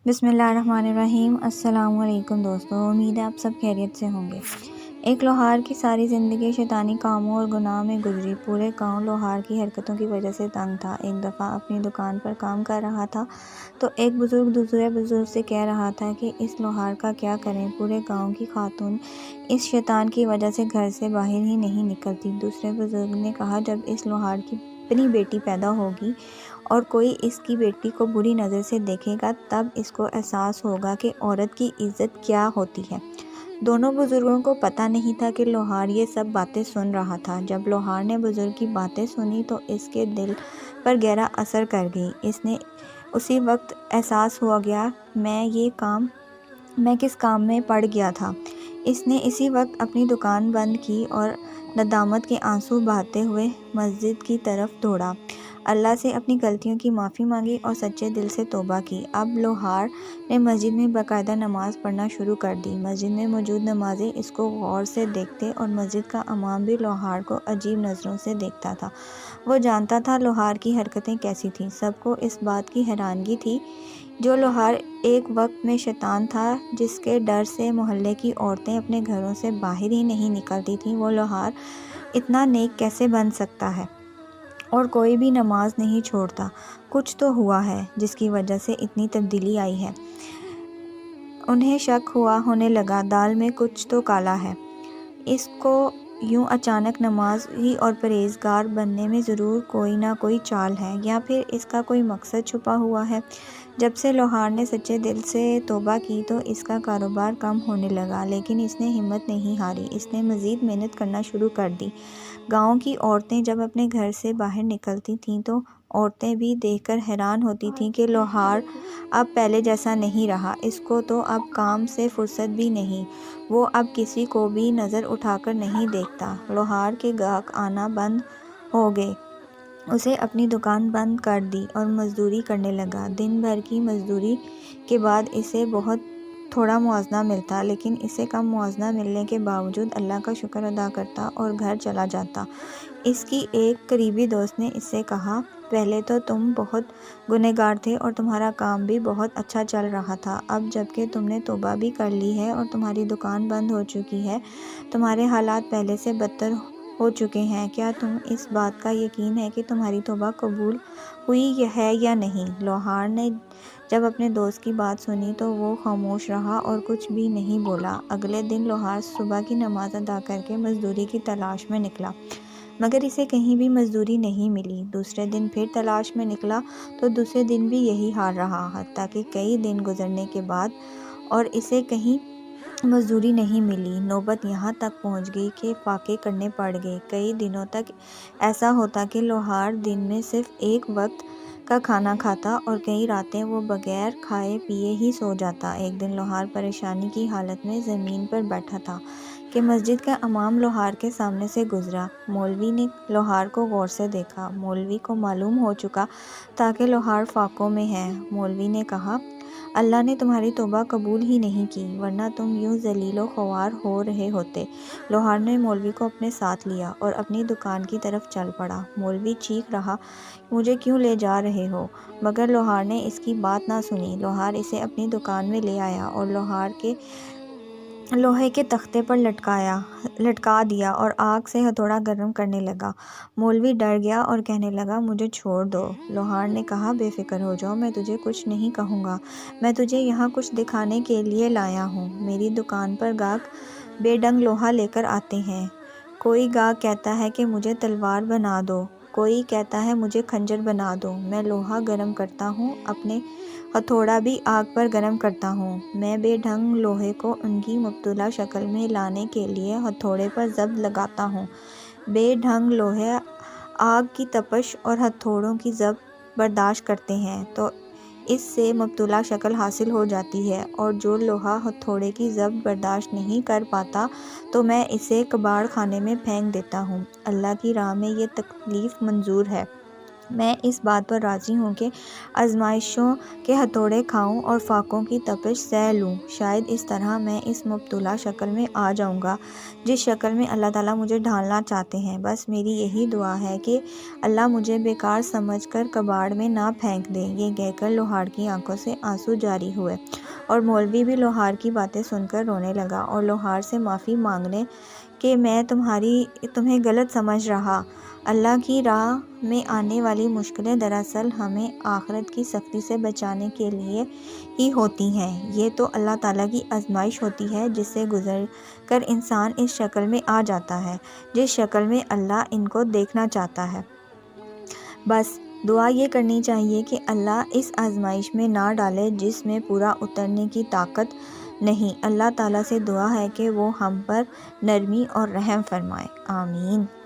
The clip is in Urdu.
بسم اللہ الرحمن الرحیم۔ السلام علیکم دوستو، امید ہے آپ سب خیریت سے ہوں گے۔ ایک لوہار کی ساری زندگی شیطانی کاموں اور گناہ میں گزری۔ پورے گاؤں لوہار کی حرکتوں کی وجہ سے تنگ تھا۔ ایک دفعہ اپنی دکان پر کام کر رہا تھا تو ایک بزرگ دوسرے بزرگ سے کہہ رہا تھا کہ اس لوہار کا کیا کریں، پورے گاؤں کی خاتون اس شیطان کی وجہ سے گھر سے باہر ہی نہیں نکلتی۔ دوسرے بزرگ نے کہا، جب اس لوہار کی اپنی بیٹی پیدا ہوگی اور کوئی اس کی بیٹی کو بری نظر سے دیکھے گا تب اس کو احساس ہوگا کہ عورت کی عزت کیا ہوتی ہے۔ دونوں بزرگوں کو پتہ نہیں تھا کہ لوہار یہ سب باتیں سن رہا تھا۔ جب لوہار نے بزرگ کی باتیں سنی تو اس کے دل پر گہرا اثر کر گئی۔ اس نے اسی وقت احساس ہو گیا میں کس کام میں پڑ گیا تھا۔ اس نے اسی وقت اپنی دکان بند کی اور ندامت کے آنسو بہاتے ہوئے مسجد کی طرف دوڑا۔ اللہ سے اپنی غلطیوں کی معافی مانگی اور سچے دل سے توبہ کی۔ اب لوہار نے مسجد میں باقاعدہ نماز پڑھنا شروع کر دی۔ مسجد میں موجود نمازی اس کو غور سے دیکھتے اور مسجد کا امام بھی لوہار کو عجیب نظروں سے دیکھتا تھا۔ وہ جانتا تھا لوہار کی حرکتیں کیسی تھیں۔ سب کو اس بات کی حیرانگی تھی جو لوہار ایک وقت میں شیطان تھا جس کے ڈر سے محلے کی عورتیں اپنے گھروں سے باہر ہی نہیں نکلتی تھیں، وہ لوہار اتنا نیک کیسے بن سکتا ہے اور کوئی بھی نماز نہیں چھوڑتا۔ کچھ تو ہوا ہے جس کی وجہ سے اتنی تبدیلی آئی ہے۔ انہیں شک ہونے لگا، دال میں کچھ تو کالا ہے۔ اس کو یوں اچانک نمازی اور پرہیزگار بننے میں ضرور کوئی نہ کوئی چال ہے، یا پھر اس کا کوئی مقصد چھپا ہوا ہے۔ جب سے لوہار نے سچے دل سے توبہ کی تو اس کا کاروبار کم ہونے لگا، لیکن اس نے ہمت نہیں ہاری۔ اس نے مزید محنت کرنا شروع کر دی۔ گاؤں کی عورتیں جب اپنے گھر سے باہر نکلتی تھیں تو عورتیں بھی دیکھ کر حیران ہوتی تھیں کہ لوہار اب پہلے جیسا نہیں رہا، اس کو تو اب کام سے فرصت بھی نہیں، وہ اب کسی کو بھی نظر اٹھا کر نہیں دیکھتا۔ لوہار کے گاہک آنا بند ہو گئے، اسے اپنی دکان بند کر دی اور مزدوری کرنے لگا۔ دن بھر کی مزدوری کے بعد اسے بہت تھوڑا موازنہ ملتا، لیکن اسے کم موازنہ ملنے کے باوجود اللہ کا شکر ادا کرتا اور گھر چلا جاتا۔ اس کی ایک قریبی دوست نے اس سے کہا، پہلے تو تم بہت گنہگار تھے اور تمہارا کام بھی بہت اچھا چل رہا تھا، اب جب کہ تم نے توبہ بھی کر لی ہے اور تمہاری دکان بند ہو چکی ہے، تمہارے حالات پہلے سے بدتر ہو چکے ہیں، کیا تم اس بات کا یقین ہے کہ تمہاری توبہ قبول ہوئی ہے یا نہیں؟ لوہار نے جب اپنے دوست کی بات سنی تو وہ خاموش رہا اور کچھ بھی نہیں بولا۔ اگلے دن لوہار صبح کی نماز ادا کر کے مزدوری کی تلاش میں نکلا، مگر اسے کہیں بھی مزدوری نہیں ملی۔ دوسرے دن پھر تلاش میں نکلا تو دوسرے دن بھی یہی حال رہا، حتیٰ کہ کئی دن گزرنے کے بعد اور اسے کہیں مزدوری نہیں ملی۔ نوبت یہاں تک پہنچ گئی کہ فاقے کرنے پڑ گئے۔ کئی دنوں تک ایسا ہوتا کہ لوہار دن میں صرف ایک وقت کا کھانا کھاتا اور کئی راتیں وہ بغیر کھائے پیے ہی سو جاتا۔ ایک دن لوہار پریشانی کی حالت میں زمین پر بیٹھا تھا کہ مسجد کا امام لوہار کے سامنے سے گزرا۔ مولوی نے لوہار کو غور سے دیکھا۔ مولوی کو معلوم ہو چکا تھا کہ لوہار فاقوں میں ہے۔ مولوی نے کہا، اللہ نے تمہاری توبہ قبول ہی نہیں کی، ورنہ تم یوں ذلیل و خوار ہو رہے ہوتے۔ لوہار نے مولوی کو اپنے ساتھ لیا اور اپنی دکان کی طرف چل پڑا۔ مولوی چیخ رہا، مجھے کیوں لے جا رہے ہو؟ مگر لوہار نے اس کی بات نہ سنی۔ لوہار اسے اپنی دکان میں لے آیا اور لوہے کے تختے پر لٹکا دیا اور آگ سے ہتھوڑا گرم کرنے لگا۔ مولوی ڈر گیا اور کہنے لگا، مجھے چھوڑ دو۔ لوہار نے کہا، بے فکر ہو جاؤ، میں تجھے کچھ نہیں کہوں گا، میں تجھے یہاں کچھ دکھانے کے لیے لایا ہوں۔ میری دکان پر گاہک بے ڈنگ لوہا لے کر آتے ہیں۔ کوئی گاہک کہتا ہے کہ مجھے تلوار بنا دو، کوئی کہتا ہے مجھے خنجر بنا دو۔ میں لوہا گرم کرتا ہوں، اپنے ہتھوڑا بھی آگ پر گرم کرتا ہوں۔ میں بے ڈھنگ لوہے کو ان کی مبتولا شکل میں لانے کے لیے ہتھوڑے پر ضرب لگاتا ہوں۔ بے ڈھنگ لوہے آگ کی تپش اور ہتھوڑوں کی ضرب برداشت کرتے ہیں تو اس سے مبتولا شکل حاصل ہو جاتی ہے، اور جو لوہا ہتھوڑے کی ضرب برداشت نہیں کر پاتا تو میں اسے کباڑ خانے میں پھینک دیتا ہوں۔ اللہ کی راہ میں یہ تکلیف منظور ہے۔ میں اس بات پر راضی ہوں کہ آزمائشوں کے ہتھوڑے کھاؤں اور فاقوں کی تپش سہ لوں۔ شاید اس طرح میں اس مبتلا شکل میں آ جاؤں گا جس شکل میں اللہ تعالیٰ مجھے ڈھالنا چاہتے ہیں۔ بس میری یہی دعا ہے کہ اللہ مجھے بیکار سمجھ کر کباڑ میں نہ پھینک دے۔ یہ کہہ کر لوہار کی آنکھوں سے آنسو جاری ہوئے اور مولوی بھی لوہار کی باتیں سن کر رونے لگا اور لوہار سے معافی مانگنے کہ میں تمہیں غلط سمجھ رہا۔ اللہ کی راہ میں آنے والی مشکلیں دراصل ہمیں آخرت کی سختی سے بچانے کے لیے ہی ہوتی ہیں۔ یہ تو اللہ تعالیٰ کی آزمائش ہوتی ہے جس سے گزر کر انسان اس شکل میں آ جاتا ہے جس شکل میں اللہ ان کو دیکھنا چاہتا ہے۔ بس دعا یہ کرنی چاہیے کہ اللہ اس آزمائش میں نہ ڈالے جس میں پورا اترنے کی طاقت نہیں۔ اللہ تعالیٰ سے دعا ہے کہ وہ ہم پر نرمی اور رحم فرمائے۔ آمین۔